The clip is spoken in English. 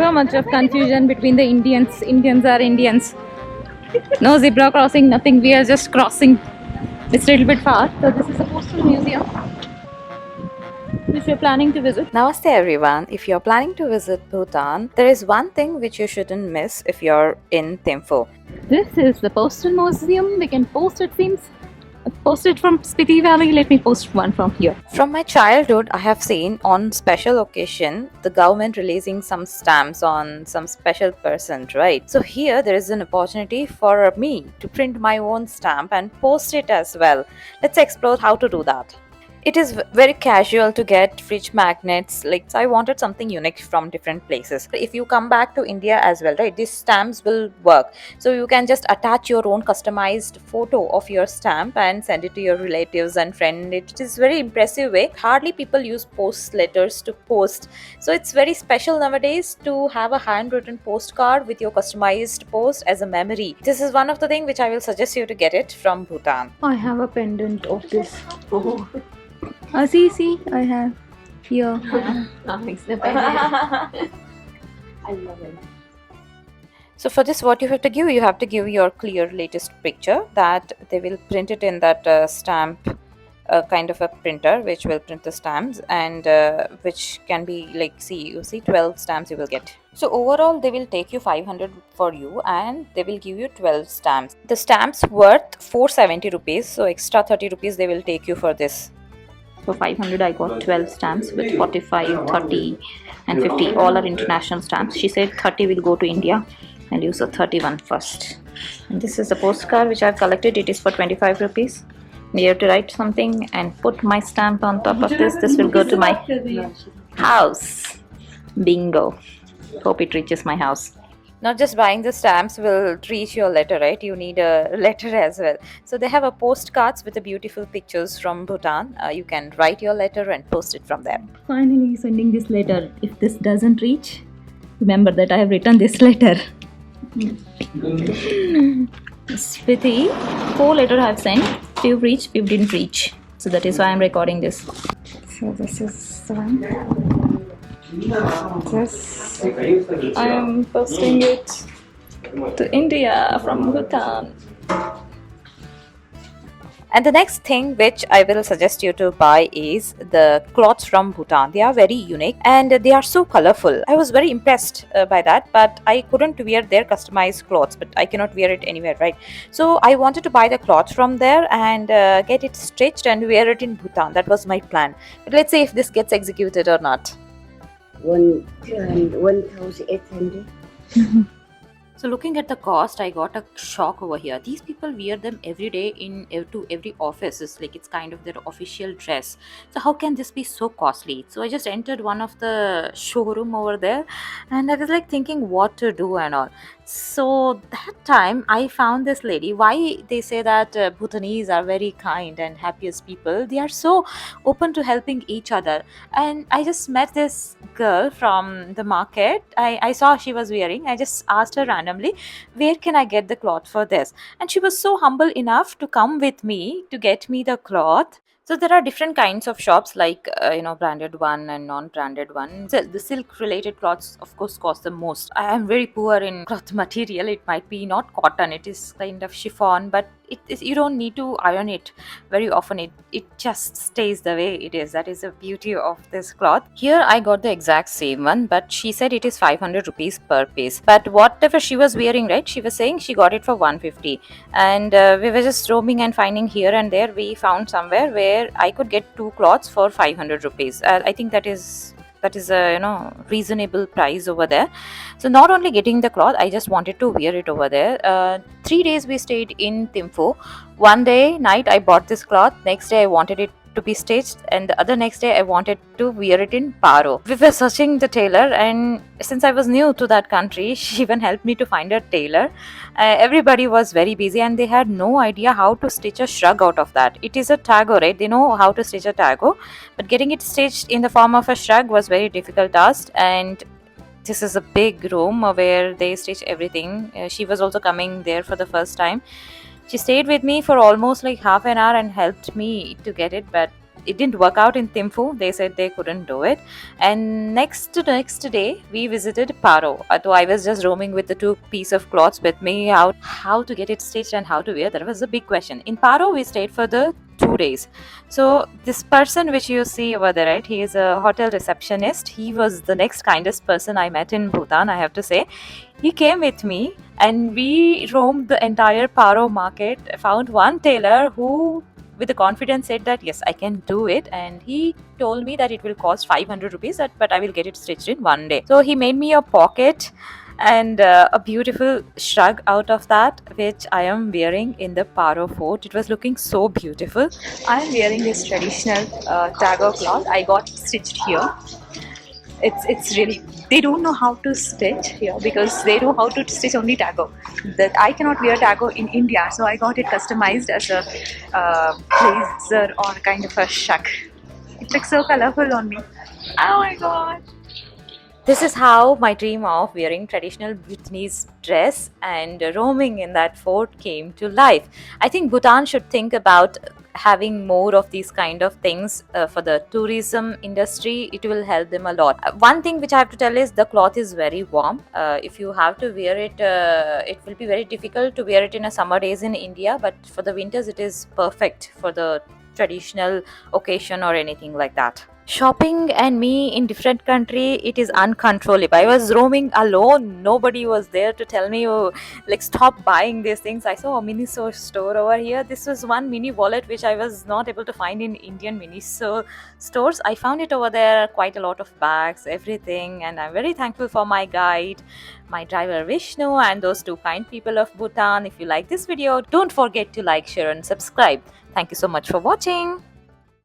so much of confusion between the Indians. Indians are Indians. No zebra crossing, nothing. We are just crossing. It's a little bit far. So this is a postal museum which we're planning to visit. Namaste everyone. If you're planning to visit Bhutan, there is one thing which you shouldn't miss if you're in Thimphu. This is the postal museum. We can post, it seems. Post it from Spiti Valley. Let me post one from here. From my childhood, I have seen on special occasion the government releasing some stamps on some special person, right? So here there is an opportunity for me to print my own stamp and post it as well. Let's explore how to do that. It is very casual to get fridge magnets. Like, so I wanted something unique from different places. If you come back to India as well, right, these stamps will work. So you can just attach your own customized photo of your stamp and send it to your relatives and friends. It is very impressive way. Hardly people use post letters to post. So it's very special nowadays to have a handwritten postcard with your customized post as a memory. This is one of the things which I will suggest you to get it from Bhutan. I have a pendant of this. See, I have here. It's the pendant. I love it. So for this, what you have to give your clear latest picture that they will print it in that stamp kind of a printer which will print the stamps and which can be like, you see 12 stamps you will get. So overall they will take you 500 for you and they will give you 12 stamps. The stamps worth 470 rupees, so extra 30 rupees they will take you for this. For 500 I got 12 stamps with 45, 30 and 50. All are international stamps. She said 30 will go to India. I'll use the 31 first. And this is the postcard which I've collected. It is for 25 rupees. You have to write something and put my stamp on top of this. This will go to my house. Bingo. Hope it reaches my house. Not just buying the stamps will reach your letter, right? You need a letter as well. So they have a postcards with the beautiful pictures from Bhutan. You can write your letter and post it from there. Finally sending this letter. If this doesn't reach, remember that I have written this letter. Spiti, 4 letters I have sent. Few reached, few didn't reach. So that is why I am recording this. So this is the one. This, I am posting it to India from Bhutan. And the next thing which I will suggest you to buy is the cloths from Bhutan. They are very unique and they are so colorful. I was very impressed by that, but I couldn't wear their customized clothes, but I cannot wear it anywhere, right? So I wanted to buy the cloth from there and get it stitched and wear it in Bhutan. That was my plan. But let's see if this gets executed or not. 1,800. So looking at the cost, I got a shock over here. These people wear them every day to every office. It's like it's kind of their official dress. So how can this be so costly? So I just entered one of the showroom over there and I was like thinking what to do and all. So that time I found this lady. Why they say that Bhutanese are very kind and happiest people. They are so open to helping each other. And I just met this girl from the market. I saw she was wearing. I just asked her randomly, where can I get the cloth for this? And she was so humble enough to come with me to get me the cloth. So there are different kinds of shops like branded one and non-branded one. So the silk related cloths of course cost the most. I am very poor in cloth material. It might be not cotton, it is kind of chiffon, but you don't need to iron it very often. It just stays the way it is. That is the beauty of this cloth. Here I got the exact same one, but she said it is 500 rupees per piece. But whatever she was wearing, right, she was saying she got it for 150. And we were just roaming and finding here and there. We found somewhere where I could get 2 cloths for 500 rupees. I think that is a reasonable price over there. So not only getting the cloth, I just wanted to wear it over there. 3 days we stayed in Thimphu. One day night I bought this cloth. Next day I wanted it to be stitched, and the other next day I wanted to wear it in Paro. We were searching the tailor, and since I was new to that country, she even helped me to find a tailor. Everybody was very busy and they had no idea how to stitch a shrug out of that. It is a tago, right? They know how to stitch a tago, but getting it stitched in the form of a shrug was very difficult task. And this is a big room where they stitch everything. She was also coming there for the first time. She stayed with me for almost like half an hour and helped me to get it, but it didn't work out in Thimphu. They said they couldn't do it. And next day we visited Paro. Though I was just roaming with the two piece of cloths with me, how to get it stitched and how to wear, that was a big question. In Paro we stayed for the 2 days. So this person which you see over there, right, he is a hotel receptionist. He was the next kindest person I met in Bhutan, I have to say. He came with me and we roamed the entire Paro market, found one tailor who with the confidence said that yes, I can do it, and he told me that it will cost 500 rupees, but I will get it stitched in one day. So he made me a pocket and a beautiful shrug out of that, which I am wearing in the Paro fort. It was looking so beautiful. I am wearing this traditional tago cloth. I got stitched here. It's really, they don't know how to stitch here because they know how to stitch only tago. That I cannot wear tago in India, so I got it customized as a blazer or kind of a shrug. It looks so colorful on me. Oh my god! This is how my dream of wearing traditional Bhutanese dress and roaming in that fort came to life. I think Bhutan should think about having more of these kind of things for the tourism industry. It will help them a lot. One thing which I have to tell is the cloth is very warm. If you have to wear it, it will be very difficult to wear it in a summer days in India, but for the winters it is perfect for the traditional occasion or anything like that. Shopping and me in different country, it is uncontrollable. I was roaming alone. Nobody was there to tell me, oh, like stop buying these things. I saw a MiniSo store over here. This was one mini wallet which I was not able to find in Indian MiniSo stores. I found it over there. Quite a lot of bags, everything, and I'm very thankful for my guide, my driver Vishnu, and those two kind people of Bhutan. If you like this video, don't forget to like, share, and subscribe. Thank you so much for watching.